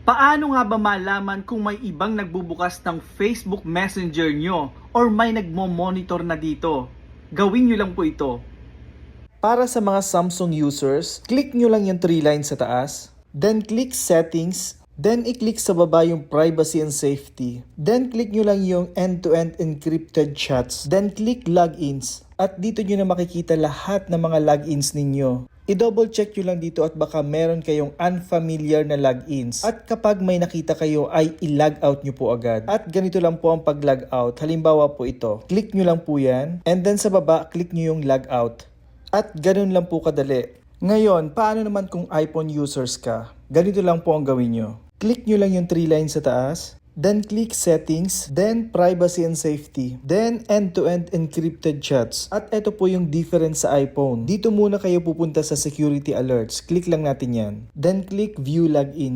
Paano nga ba malaman kung may ibang nagbubukas ng Facebook Messenger nyo or may nagmo-monitor na dito? Gawin nyo lang po ito. Para sa mga Samsung users, click nyo lang yung 3 lines sa taas, then click Settings, then i-click sa baba yung Privacy and Safety, then click nyo lang yung End-to-End Encrypted Chats, then click Logins, at dito nyo na makikita lahat ng mga logins ninyo. I-double check nyo lang dito at baka meron kayong unfamiliar na logins. At kapag may nakita kayo ay i-log out nyo po agad. At ganito lang po ang pag-log out. Halimbawa po ito. Click nyo lang po yan. And then sa baba, click nyo yung log out. At ganun lang po kadali. Ngayon, paano naman kung iPhone users ka? Ganito lang po ang gawin nyo. Click nyo lang yung 3 lines sa taas. Then click Settings, then Privacy and Safety, then End-to-End Encrypted Chats. At ito po yung difference sa iPhone. Dito muna kayo pupunta sa Security Alerts. Click lang natin yan. Then click View Logins.